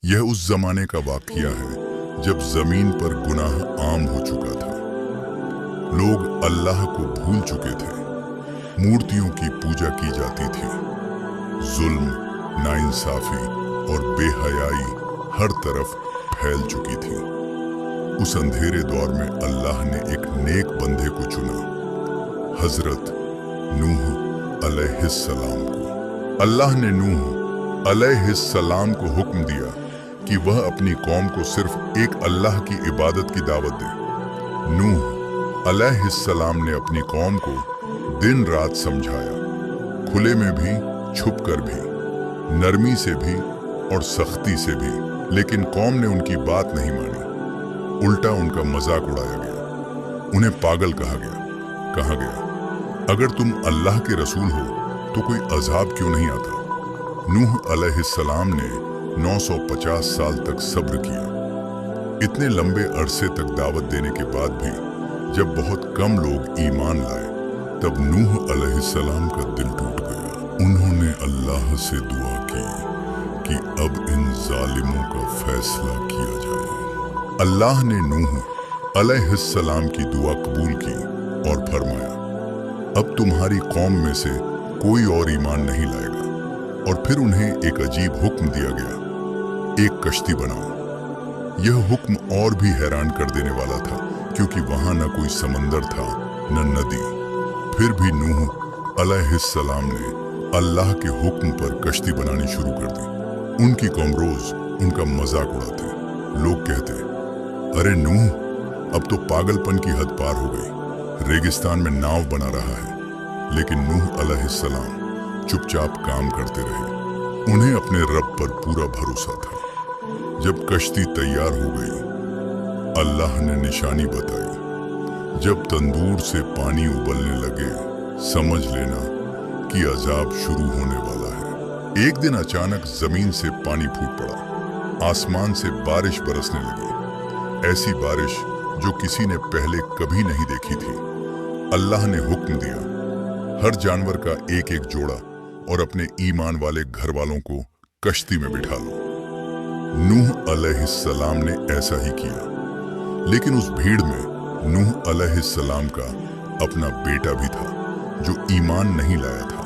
यह उस जमाने का वाकया है जब जमीन पर गुनाह आम हो चुका था। लोग अल्लाह को भूल चुके थे, मूर्तियों की पूजा की जाती थी, जुल्म, नाइंसाफी और बेहयाई हर तरफ फैल चुकी थी। उस अंधेरे दौर में अल्लाह ने एक नेक बंदे को चुना, हजरत नूह अलैहिस्सलाम को। अल्लाह ने नूह अलैहिस्सलाम को हुक्म दिया कि वह अपनी कौम को सिर्फ एक अल्लाह की इबादत की दावत दे। नूह अलैहिस्सलाम ने अपनी कौम को दिन रात समझाया, खुले में भी, छुप कर भी, नरमी से भी और सख्ती से भी, लेकिन कौम ने उनकी बात नहीं मानी। उल्टा उनका मजाक उड़ाया गया, उन्हें पागल कहा गया। अगर तुम अल्लाह के रसूल हो तो कोई अजाब क्यों नहीं आता? नूह अलैहिस्सलाम ने 950 साल तक सब्र किया। इतने लंबे अरसे तक दावत देने के बाद भी जब बहुत कम लोग ईमान लाए, तब नूह अलैहिस्सलाम का दिल टूट गया। उन्होंने अल्लाह से दुआ की कि अब इन जालिमों का फैसला किया जाए। अल्लाह ने नूह अलैहिस्सलाम की दुआ कबूल की और फरमाया, अब तुम्हारी कौम में से कोई और ईमान नहीं लाएगा। और फिर उन्हें एक अजीब हुक्म दिया गया, एक कश्ती बनाओ। यह हुक्म और भी हैरान कर देने वाला था, क्योंकि वहां न कोई समंदर था न नदी। फिर भी नूह अलैहिस्सलाम ने अल्लाह के हुक्म पर कश्ती बनानी शुरू कर दी। उनकी कौम रोज उनका मजाक उड़ाती। लोग कहते, अरे नूह, अब तो पागलपन की हद पार हो गई, रेगिस्तान में नाव बना रहा है। लेकिन नूह अलैहिस्सलाम चुपचाप काम करते रहे। उन्हें अपने रब पर पूरा भरोसा था। जब कश्ती तैयार हो गई, अल्लाह ने निशानी बताई। जब तंदूर से पानी उबलने लगे, समझ लेना कि अजाब शुरू होने वाला है। एक दिन अचानक जमीन से पानी फूट पड़ा, आसमान से बारिश बरसने लगी, ऐसी बारिश जो किसी ने पहले कभी नहीं देखी थी। अल्लाह ने हुक्म दिया, हर जानवर का एक एक जोड़ा और अपने ईमान वाले घर वालों को कश्ती में बिठा लो। नूह अलैहिस्सलाम ने ऐसा ही किया। लेकिन उस भीड़ में नूह अलैहिस्सलाम का अपना बेटा भी था, जो ईमान नहीं लाया था।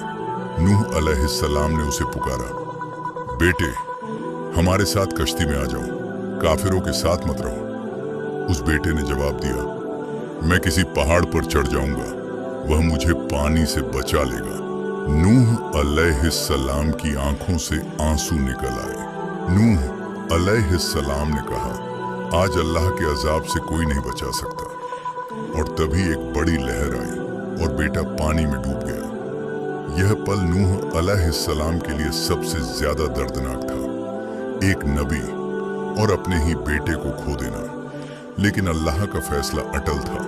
नूह अलैहिस्सलाम ने उसे पुकारा, बेटे, हमारे साथ कश्ती में आ जाओ, काफिरों के साथ मत रहो। उस बेटे ने जवाब दिया, मैं किसी पहाड़ पर चढ़ जाऊंगा, वह मुझे पानी से बचा लेगा। नूह अलैहिस्सलाम की आंखों से आंसू निकल आए। नूह अलैहिस्सलाम ने कहा, आज अल्लाह के अजाब से कोई नहीं बचा सकता। और तभी एक बड़ी लहर आई और बेटा पानी में डूब गया। यह पल नूह अलैहिस्सलाम के लिए सबसे ज्यादा दर्दनाक था। एक नबी और अपने ही बेटे को खो देना। लेकिन अल्लाह का फैसला अटल था।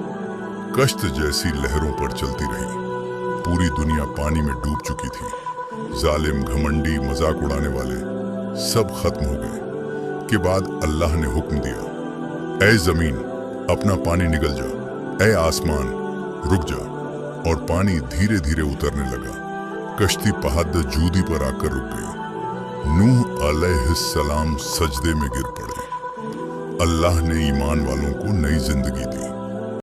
कश्त जैसी लहरों पर चलती रही। पूरी दुनिया पानी में डूब चुकी थी। जालिम, घमंडी, मजाक उड़ाने वाले सब खत्म हो गए। के बाद अल्लाह ने हुक्म दिया, ऐ जमीन, अपना पानी निगल जा, ऐ आसमान, रुक जा। और पानी धीरे धीरे उतरने लगा। कश्ती पहाड़ जूदी पर आकर रुक गई। नूह अलैहिस्सलाम सजदे में गिर पड़े। अल्लाह ने ईमान वालों को नई जिंदगी दी।